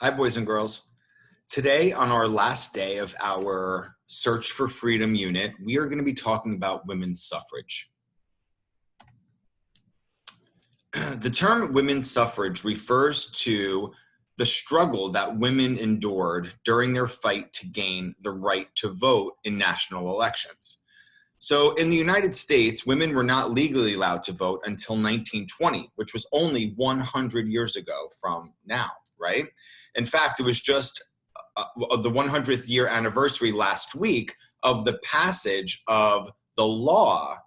Hi, boys and girls. Today, on our last day of our Search for Freedom unit, we are going to be talking about women's suffrage. The term women's suffrage refers to the struggle that women endured during their fight to gain the right to vote in national elections. So in the United States, women were not legally allowed to vote until 1920, which was only 100 years ago from now, right? In fact, it was just the 100th year anniversary last week of the passage of the law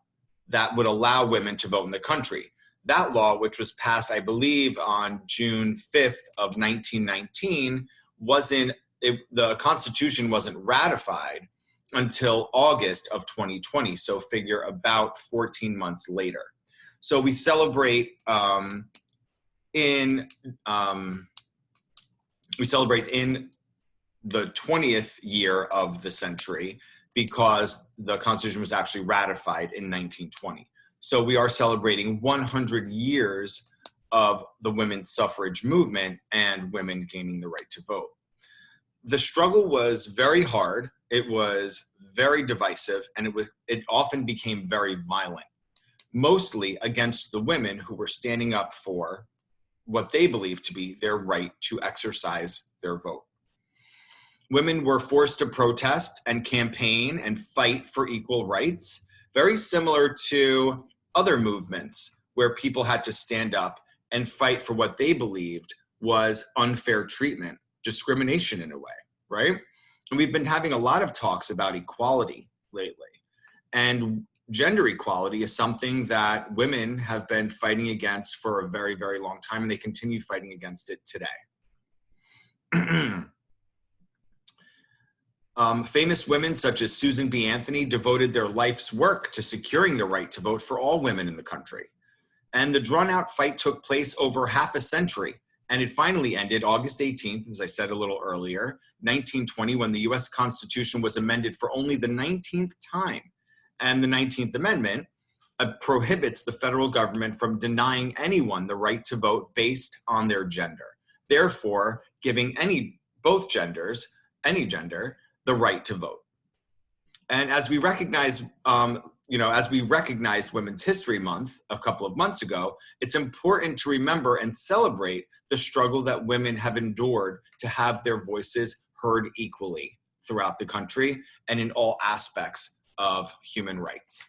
that would allow women to vote in the country. That law, which was passed, I believe, on June 5th of 1919, the Constitution wasn't ratified until August of 2020, so figure about 14 months later. So we celebrate in the 20th year of the century because the Constitution was actually ratified in 1920. So we are celebrating 100 years of the women's suffrage movement and women gaining the right to vote. The struggle was very hard, it was very divisive, and it often became very violent, mostly against the women who were standing up for what they believed to be their right to exercise their vote. Women were forced to protest and campaign and fight for equal rights, very similar to other movements where people had to stand up and fight for what they believed was unfair treatment, discrimination in a way, right? And we've been having a lot of talks about equality lately. And gender equality is something that women have been fighting against for a very, very long time, and they continue fighting against it today. Famous women such as Susan B. Anthony devoted their life's work to securing the right to vote for all women in the country. And the drawn-out fight took place over half a century, and it finally ended August 18th, as I said a little earlier, 1920, when the US Constitution was amended for only the 19th time. And the 19th Amendment prohibits the federal government from denying anyone the right to vote based on their gender, therefore giving both genders, any gender, the right to vote. And as we recognize, as we recognized Women's History Month a couple of months ago, it's important to remember and celebrate the struggle that women have endured to have their voices heard equally throughout the country and in all aspects of human rights.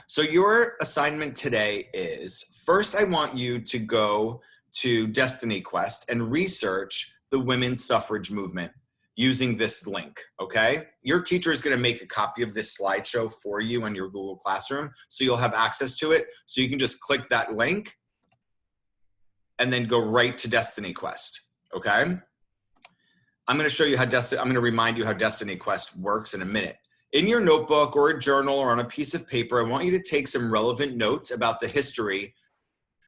So your assignment today is, first I want you to go to Destiny Quest and research the women's suffrage movement using this link, okay? Your teacher is gonna make a copy of this slideshow for you in your Google Classroom, so you'll have access to it. So you can just click that link and then go right to Destiny Quest, okay? I'm gonna show you I'm gonna remind you how Destiny Quest works in a minute. In your notebook or a journal or on a piece of paper, I want you to take some relevant notes about the history,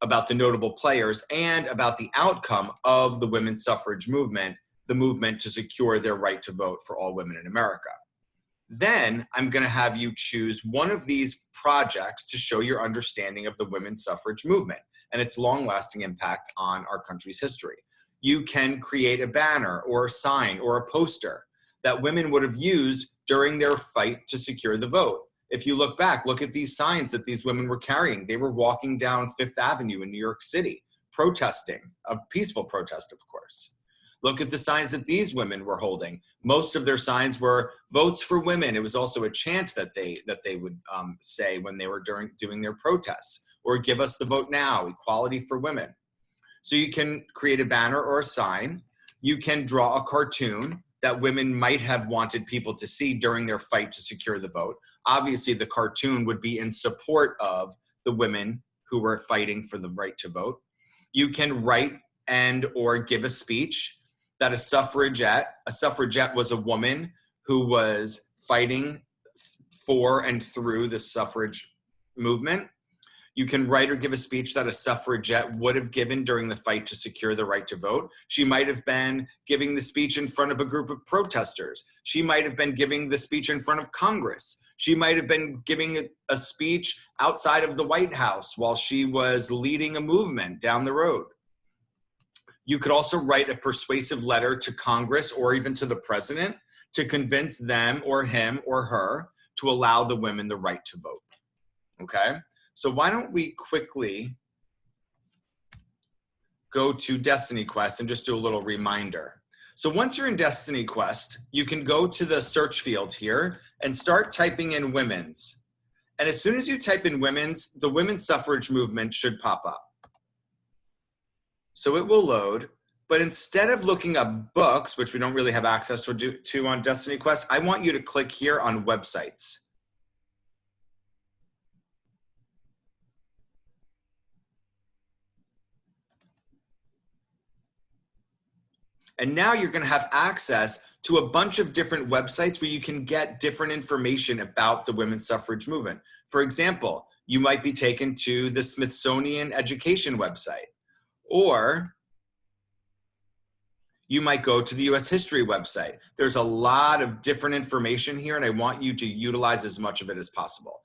about the notable players, and about the outcome of the women's suffrage movement, the movement to secure their right to vote for all women in America. Then I'm gonna have you choose one of these projects to show your understanding of the women's suffrage movement and its long-lasting impact on our country's history. You can create a banner or a sign or a poster that women would have used during their fight to secure the vote. If you look back, look at these signs that these women were carrying. They were walking down Fifth Avenue in New York City, protesting, a peaceful protest, of course. Look at the signs that these women were holding. Most of their signs were votes for women. It was also a chant that they would say when they were doing their protests, or give us the vote now, equality for women. So you can create a banner or a sign. You can draw a cartoon that women might have wanted people to see during their fight to secure the vote. Obviously, the cartoon would be in support of the women who were fighting for the right to vote. You can write or give a speech that a suffragette was a woman who was fighting for and through the suffrage movement. You can write or give a speech that a suffragette would have given during the fight to secure the right to vote. She might have been giving the speech in front of a group of protesters. She might have been giving the speech in front of Congress. She might have been giving a speech outside of the White House while she was leading a movement down the road. You could also write a persuasive letter to Congress or even to the president to convince them or him or her to allow the women the right to vote. Okay? So why don't we quickly go to Destiny Quest and just do a little reminder. So once you're in Destiny Quest, you can go to the search field here and start typing in women's. And as soon as you type in women's, the women's suffrage movement should pop up. So it will load, but instead of looking up books, which we don't really have access to on Destiny Quest, I want you to click here on websites. And now you're going to have access to a bunch of different websites where you can get different information about the women's suffrage movement. For example, you might be taken to the Smithsonian Education website, or you might go to the US History website. There's a lot of different information here, and I want you to utilize as much of it as possible.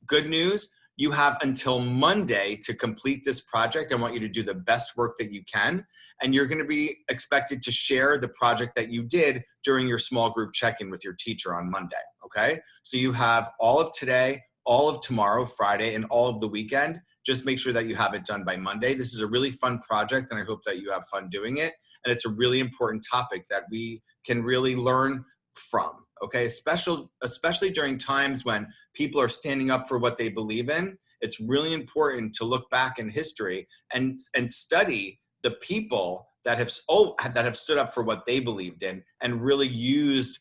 Good news, you have until Monday to complete this project. I want you to do the best work that you can, and you're going to be expected to share the project that you did during your small group check-in with your teacher on Monday, okay? So you have all of today, all of tomorrow, Friday, and all of the weekend. Just make sure that you have it done by Monday. This is a really fun project, and I hope that you have fun doing it. And it's a really important topic that we can really learn from, okay? Especially during times when people are standing up for what they believe in. It's really important to look back in history and study the people that have stood up for what they believed in and really used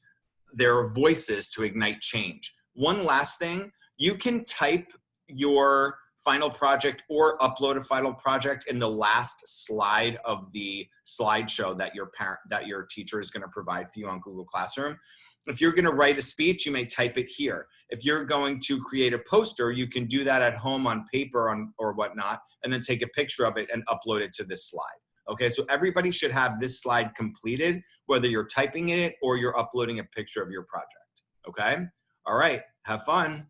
their voices to ignite change. One last thing, you can type your final project or upload a final project in the last slide of the slideshow that your teacher is going to provide for you on Google Classroom. If you're going to write a speech, you may type it here. If you're going to create a poster, you can do that at home on paper or whatnot, and then take a picture of it and upload it to this slide. Okay, so everybody should have this slide completed, whether you're typing it or you're uploading a picture of your project. Okay, all right, have fun.